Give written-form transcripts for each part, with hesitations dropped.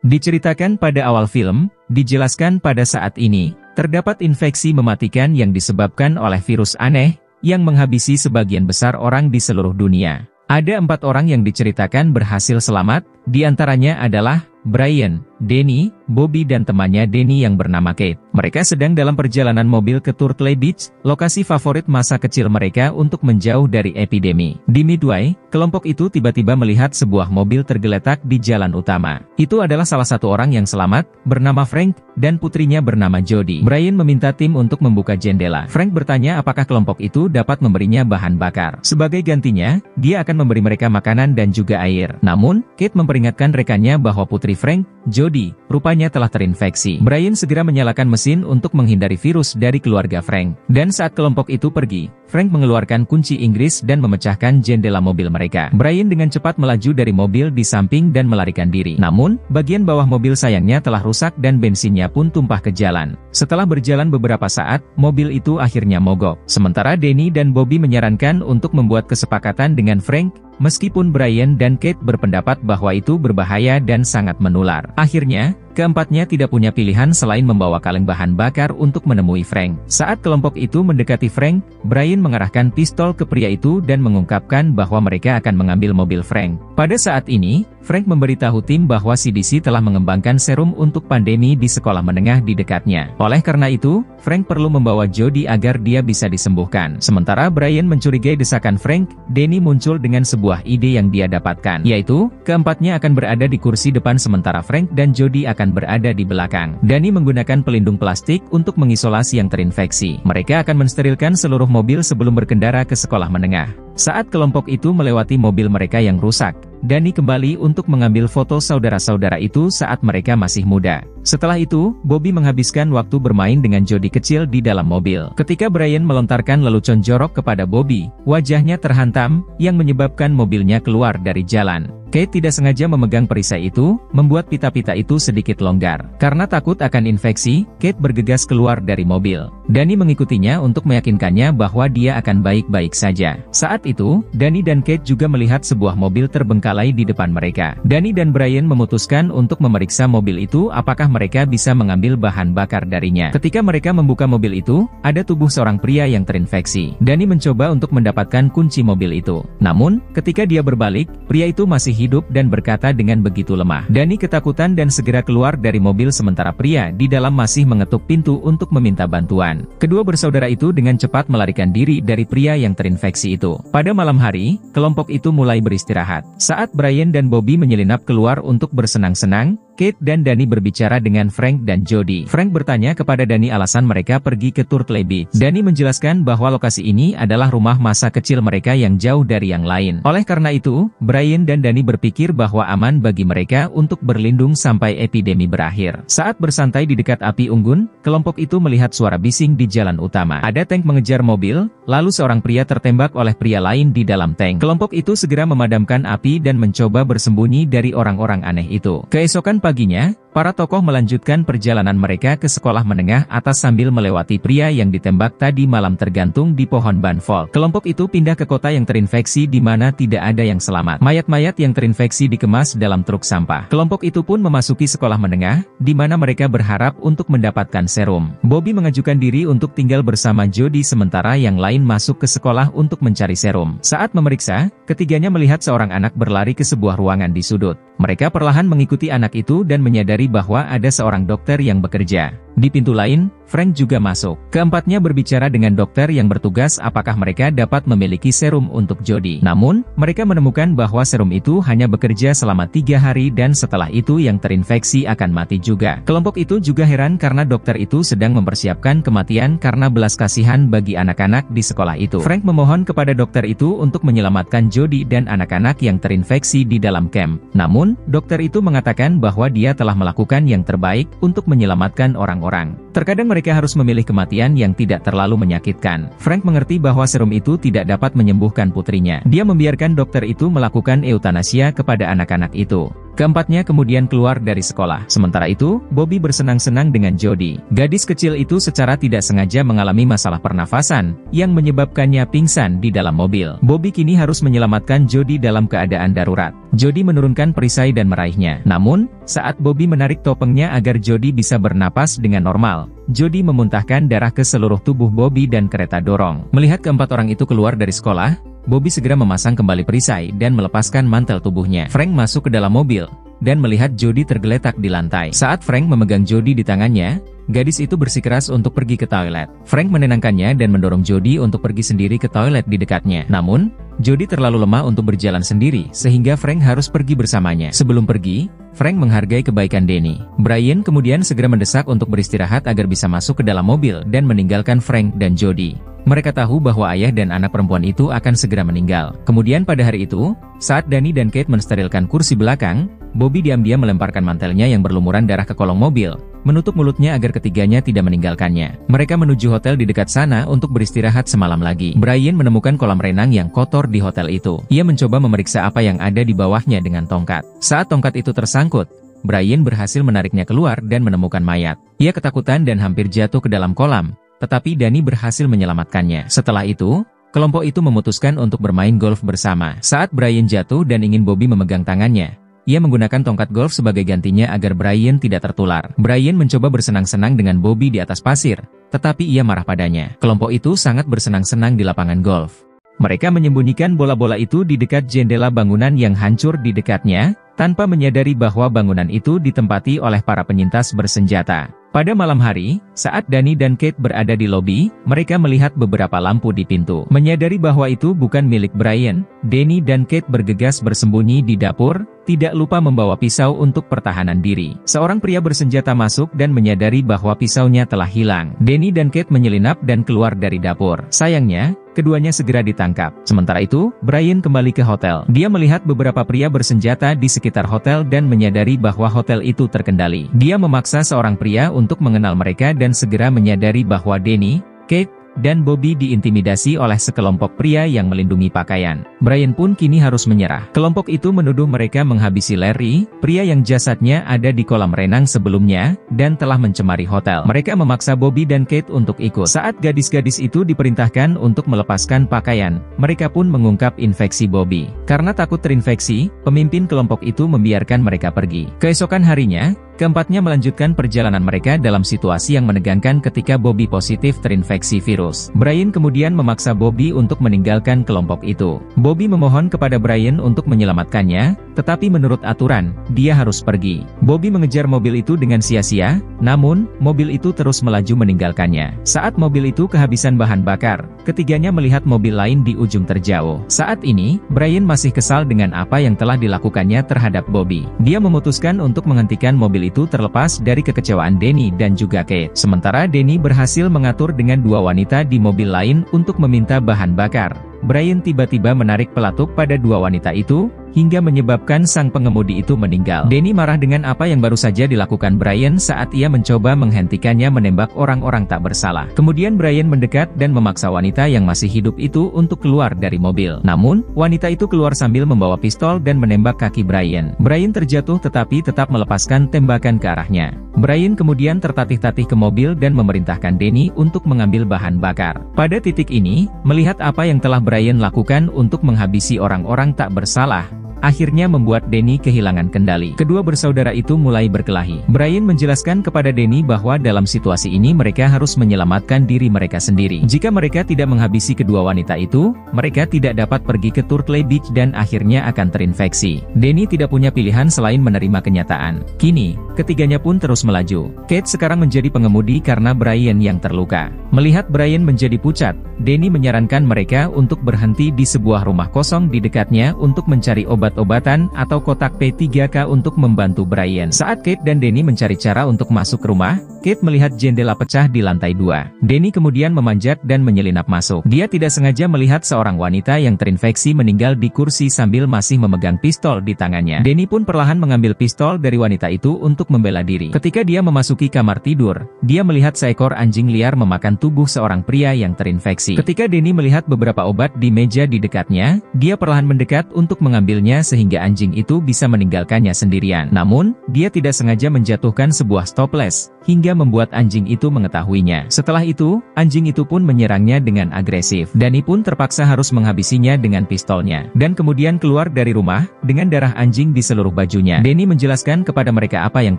Diceritakan pada awal film, dijelaskan pada saat ini, terdapat infeksi mematikan yang disebabkan oleh virus aneh, yang menghabisi sebagian besar orang di seluruh dunia. Ada 4 orang yang diceritakan berhasil selamat, diantaranya adalah Brian, Danny, Bobby dan temannya Danny yang bernama Kate. Mereka sedang dalam perjalanan mobil ke Turtle Beach, lokasi favorit masa kecil mereka untuk menjauh dari epidemi. Di Midway, kelompok itu tiba-tiba melihat sebuah mobil tergeletak di jalan utama. Itu adalah salah satu orang yang selamat, bernama Frank, dan putrinya bernama Jody. Brian meminta tim untuk membuka jendela. Frank bertanya apakah kelompok itu dapat memberinya bahan bakar. Sebagai gantinya, dia akan memberi mereka makanan dan juga air. Namun, Kate memperingatkan rekannya bahwa putri Frank, Jody, rupanya telah terinfeksi. Brian segera menyalakan mesin untuk menghindari virus dari keluarga Frank. Dan saat kelompok itu pergi, Frank mengeluarkan kunci Inggris dan memecahkan jendela mobil mereka. Brian dengan cepat melaju dari mobil di samping dan melarikan diri. Namun, bagian bawah mobil sayangnya telah rusak dan bensinnya pun tumpah ke jalan. Setelah berjalan beberapa saat, mobil itu akhirnya mogok. Sementara Danny dan Bobby menyarankan untuk membuat kesepakatan dengan Frank, meskipun Brian dan Kate berpendapat bahwa itu berbahaya dan sangat menular. Akhirnya, keempatnya tidak punya pilihan selain membawa kaleng bahan bakar untuk menemui Frank. Saat kelompok itu mendekati Frank, Brian mengarahkan pistol ke pria itu dan mengungkapkan bahwa mereka akan mengambil mobil Frank. Pada saat ini, Frank memberitahu tim bahwa CDC telah mengembangkan serum untuk pandemi di sekolah menengah di dekatnya. Oleh karena itu, Frank perlu membawa Jody agar dia bisa disembuhkan. Sementara Brian mencurigai desakan Frank, Danny muncul dengan sebuah ide yang dia dapatkan, yaitu, keempatnya akan berada di kursi depan sementara Frank dan Jody akan berada di belakang. Danny menggunakan pelindung plastik untuk mengisolasi yang terinfeksi. Mereka akan mensterilkan seluruh mobil sebelum berkendara ke sekolah menengah. Saat kelompok itu melewati mobil mereka yang rusak, Danny kembali untuk mengambil foto saudara-saudara itu saat mereka masih muda. Setelah itu, Bobby menghabiskan waktu bermain dengan Jody kecil di dalam mobil. Ketika Brian melontarkan lelucon jorok kepada Bobby, wajahnya terhantam, yang menyebabkan mobilnya keluar dari jalan. Kate tidak sengaja memegang perisai itu, membuat pita-pita itu sedikit longgar. Karena takut akan infeksi, Kate bergegas keluar dari mobil. Danny mengikutinya untuk meyakinkannya bahwa dia akan baik-baik saja. Saat itu, Danny dan Kate juga melihat sebuah mobil terbengkalai di depan mereka. Danny dan Brian memutuskan untuk memeriksa mobil itu apakah mereka bisa mengambil bahan bakar darinya. Ketika mereka membuka mobil itu, ada tubuh seorang pria yang terinfeksi. Danny mencoba untuk mendapatkan kunci mobil itu. Namun, ketika dia berbalik, pria itu masih hidup dan berkata dengan begitu lemah. Danny ketakutan dan segera keluar dari mobil sementara pria di dalam masih mengetuk pintu untuk meminta bantuan. Kedua bersaudara itu dengan cepat melarikan diri dari pria yang terinfeksi itu. Pada malam hari, kelompok itu mulai beristirahat. Saat Brian dan Bobby menyelinap keluar untuk bersenang-senang, Kate dan Danny berbicara dengan Frank dan Jody. Frank bertanya kepada Danny alasan mereka pergi ke Turtle Beach. Danny menjelaskan bahwa lokasi ini adalah rumah masa kecil mereka yang jauh dari yang lain. Oleh karena itu, Brian dan Danny berpikir bahwa aman bagi mereka untuk berlindung sampai epidemi berakhir. Saat bersantai di dekat api unggun, kelompok itu melihat suara bising di jalan utama. Ada tank mengejar mobil, lalu seorang pria tertembak oleh pria lain di dalam tank. Kelompok itu segera memadamkan api dan mencoba bersembunyi dari orang-orang aneh itu. Keesokan paginya, para tokoh melanjutkan perjalanan mereka ke sekolah menengah atas sambil melewati pria yang ditembak tadi malam tergantung di pohon banfol. Kelompok itu pindah ke kota yang terinfeksi di mana tidak ada yang selamat. Mayat-mayat yang terinfeksi dikemas dalam truk sampah. Kelompok itu pun memasuki sekolah menengah, di mana mereka berharap untuk mendapatkan serum. Bobby mengajukan diri untuk tinggal bersama Jody sementara yang lain masuk ke sekolah untuk mencari serum. Saat memeriksa, ketiganya melihat seorang anak berlari ke sebuah ruangan di sudut. Mereka perlahan mengikuti anak itu dan menyadari bahwa ada seorang dokter yang bekerja. Di pintu lain, Frank juga masuk. Keempatnya berbicara dengan dokter yang bertugas apakah mereka dapat memiliki serum untuk Jody. Namun, mereka menemukan bahwa serum itu hanya bekerja selama 3 hari dan setelah itu yang terinfeksi akan mati juga. Kelompok itu juga heran karena dokter itu sedang mempersiapkan kematian karena belas kasihan bagi anak-anak di sekolah itu. Frank memohon kepada dokter itu untuk menyelamatkan Jody dan anak-anak yang terinfeksi di dalam camp. Namun, dokter itu mengatakan bahwa dia telah melakukan yang terbaik untuk menyelamatkan orang-orang. Terkadang mereka harus memilih kematian yang tidak terlalu menyakitkan. Frank mengerti bahwa serum itu tidak dapat menyembuhkan putrinya. Dia membiarkan dokter itu melakukan eutanasia kepada anak-anak itu. Keempatnya kemudian keluar dari sekolah. Sementara itu, Bobby bersenang-senang dengan Jody. Gadis kecil itu secara tidak sengaja mengalami masalah pernafasan, yang menyebabkannya pingsan di dalam mobil. Bobby kini harus menyelamatkan Jody dalam keadaan darurat. Jody menurunkan perisai dan meraihnya. Namun, Saat Bobby menarik topengnya agar Jody bisa bernapas dengan normal, Jody memuntahkan darah ke seluruh tubuh Bobby dan kereta dorong. Melihat keempat orang itu keluar dari sekolah, Bobby segera memasang kembali perisai dan melepaskan mantel tubuhnya. Frank masuk ke dalam mobil dan melihat Jody tergeletak di lantai. Saat Frank memegang Jody di tangannya, gadis itu bersikeras untuk pergi ke toilet. Frank menenangkannya dan mendorong Jody untuk pergi sendiri ke toilet di dekatnya. Namun, Jody terlalu lemah untuk berjalan sendiri, sehingga Frank harus pergi bersamanya. Sebelum pergi, Frank menghargai kebaikan Danny. Brian kemudian segera mendesak untuk beristirahat agar bisa masuk ke dalam mobil dan meninggalkan Frank dan Jody. Mereka tahu bahwa ayah dan anak perempuan itu akan segera meninggal. Kemudian pada hari itu, saat Danny dan Kate mensterilkan kursi belakang, Bobby diam-diam melemparkan mantelnya yang berlumuran darah ke kolong mobil, menutup mulutnya agar ketiganya tidak meninggalkannya. Mereka menuju hotel di dekat sana untuk beristirahat semalam lagi. Brian menemukan kolam renang yang kotor di hotel itu. Ia mencoba memeriksa apa yang ada di bawahnya dengan tongkat. Saat tongkat itu tersangkut, Brian berhasil menariknya keluar dan menemukan mayat. Ia ketakutan dan hampir jatuh ke dalam kolam, tetapi Danny berhasil menyelamatkannya. Setelah itu, kelompok itu memutuskan untuk bermain golf bersama. Saat Brian jatuh dan ingin Bobby memegang tangannya, ia menggunakan tongkat golf sebagai gantinya agar Brian tidak tertular. Brian mencoba bersenang-senang dengan Bobby di atas pasir, tetapi ia marah padanya. Kelompok itu sangat bersenang-senang di lapangan golf. Mereka menyembunyikan bola-bola itu di dekat jendela bangunan yang hancur di dekatnya, tanpa menyadari bahwa bangunan itu ditempati oleh para penyintas bersenjata. Pada malam hari, saat Danny dan Kate berada di lobi, mereka melihat beberapa lampu di pintu. Menyadari bahwa itu bukan milik Brian, Danny dan Kate bergegas bersembunyi di dapur, tidak lupa membawa pisau untuk pertahanan diri. Seorang pria bersenjata masuk dan menyadari bahwa pisaunya telah hilang. Danny dan Kate menyelinap dan keluar dari dapur. Sayangnya, keduanya segera ditangkap. Sementara itu, Brian kembali ke hotel. Dia melihat beberapa pria bersenjata di sekitar hotel dan menyadari bahwa hotel itu terkendali. Dia memaksa seorang pria untuk mengenal mereka dan segera menyadari bahwa Danny, Kate, dan Bobby diintimidasi oleh sekelompok pria yang melindungi pakaian. Brian pun kini harus menyerah. Kelompok itu menuduh mereka menghabisi Larry, pria yang jasadnya ada di kolam renang sebelumnya, dan telah mencemari hotel. Mereka memaksa Bobby dan Kate untuk ikut. Saat gadis-gadis itu diperintahkan untuk melepaskan pakaian, mereka pun mengungkap infeksi Bobby. Karena takut terinfeksi, pemimpin kelompok itu membiarkan mereka pergi. Keesokan harinya, keempatnya melanjutkan perjalanan mereka dalam situasi yang menegangkan ketika Bobby positif terinfeksi virus. Brian kemudian memaksa Bobby untuk meninggalkan kelompok itu. Bobby memohon kepada Brian untuk menyelamatkannya, tetapi menurut aturan, dia harus pergi. Bobby mengejar mobil itu dengan sia-sia, namun, mobil itu terus melaju meninggalkannya. Saat mobil itu kehabisan bahan bakar, ketiganya melihat mobil lain di ujung terjauh. Saat ini, Brian masih kesal dengan apa yang telah dilakukannya terhadap Bobby. Dia memutuskan untuk menghentikan mobil itu terlepas dari kekecewaan Danny dan juga Kate. Sementara Danny berhasil mengatur dengan dua wanita di mobil lain untuk meminta bahan bakar. Brian tiba-tiba menarik pelatuk pada dua wanita itu, hingga menyebabkan sang pengemudi itu meninggal. Danny marah dengan apa yang baru saja dilakukan Brian saat ia mencoba menghentikannya menembak orang-orang tak bersalah. Kemudian Brian mendekat dan memaksa wanita yang masih hidup itu untuk keluar dari mobil. Namun, wanita itu keluar sambil membawa pistol dan menembak kaki Brian. Brian terjatuh tetapi tetap melepaskan tembakan ke arahnya. Brian kemudian tertatih-tatih ke mobil dan memerintahkan Danny untuk mengambil bahan bakar. Pada titik ini, melihat apa yang telah Brian lakukan untuk menghabisi orang-orang tak bersalah, akhirnya membuat Danny kehilangan kendali. Kedua bersaudara itu mulai berkelahi. Brian menjelaskan kepada Danny bahwa dalam situasi ini mereka harus menyelamatkan diri mereka sendiri. Jika mereka tidak menghabisi kedua wanita itu, mereka tidak dapat pergi ke Turtley Beach dan akhirnya akan terinfeksi. Danny tidak punya pilihan selain menerima kenyataan. Kini, ketiganya pun terus melaju. Kate sekarang menjadi pengemudi karena Brian yang terluka. Melihat Brian menjadi pucat, Danny menyarankan mereka untuk berhenti di sebuah rumah kosong di dekatnya untuk mencari obat-obatan atau kotak P3K untuk membantu Brian. Saat Kate dan Danny mencari cara untuk masuk ke rumah, Kate melihat jendela pecah di lantai 2. Danny kemudian memanjat dan menyelinap masuk. Dia tidak sengaja melihat seorang wanita yang terinfeksi meninggal di kursi sambil masih memegang pistol di tangannya. Danny pun perlahan mengambil pistol dari wanita itu untuk membela diri. Ketika dia memasuki kamar tidur, dia melihat seekor anjing liar memakan tubuh seorang pria yang terinfeksi. Ketika Danny melihat beberapa obat di meja di dekatnya, dia perlahan mendekat untuk mengambilnya sehingga anjing itu bisa meninggalkannya sendirian. Namun, dia tidak sengaja menjatuhkan sebuah stoples, hingga hingga membuat anjing itu mengetahuinya. Setelah itu, anjing itu pun menyerangnya dengan agresif. Danny pun terpaksa harus menghabisinya dengan pistolnya. Dan kemudian keluar dari rumah, dengan darah anjing di seluruh bajunya. Danny menjelaskan kepada mereka apa yang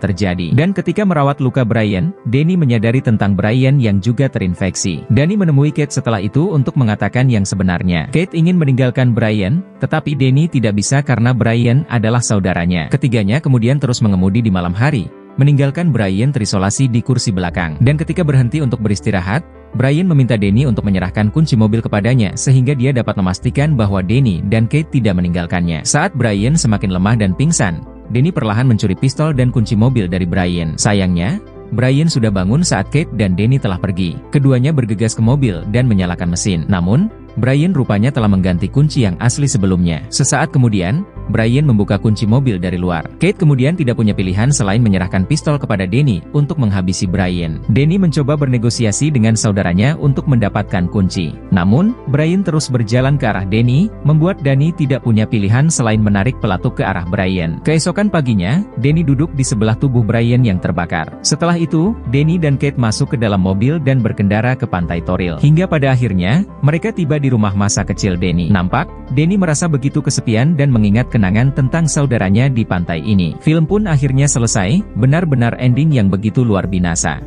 terjadi. Dan ketika merawat luka Brian, Danny menyadari tentang Brian yang juga terinfeksi. Danny menemui Kate setelah itu untuk mengatakan yang sebenarnya. Kate ingin meninggalkan Brian, tetapi Danny tidak bisa karena Brian adalah saudaranya. Ketiganya kemudian terus mengemudi di malam hari, meninggalkan Brian terisolasi di kursi belakang. Dan ketika berhenti untuk beristirahat, Brian meminta Danny untuk menyerahkan kunci mobil kepadanya sehingga dia dapat memastikan bahwa Danny dan Kate tidak meninggalkannya. Saat Brian semakin lemah dan pingsan, Danny perlahan mencuri pistol dan kunci mobil dari Brian. Sayangnya, Brian sudah bangun saat Kate dan Danny telah pergi. Keduanya bergegas ke mobil dan menyalakan mesin. Namun, Brian rupanya telah mengganti kunci yang asli sebelumnya. Sesaat kemudian, Brian membuka kunci mobil dari luar. Kate kemudian tidak punya pilihan selain menyerahkan pistol kepada Danny untuk menghabisi Brian. Danny mencoba bernegosiasi dengan saudaranya untuk mendapatkan kunci. Namun, Brian terus berjalan ke arah Danny, membuat Danny tidak punya pilihan selain menarik pelatuk ke arah Brian. Keesokan paginya, Danny duduk di sebelah tubuh Brian yang terbakar. Setelah itu, Danny dan Kate masuk ke dalam mobil dan berkendara ke pantai Toril. Hingga pada akhirnya, mereka tiba di rumah masa kecil Danny. Nampak, Danny merasa begitu kesepian dan mengingat kenangan tentang saudaranya di pantai ini. Film pun akhirnya selesai, benar-benar ending yang begitu luar biasa.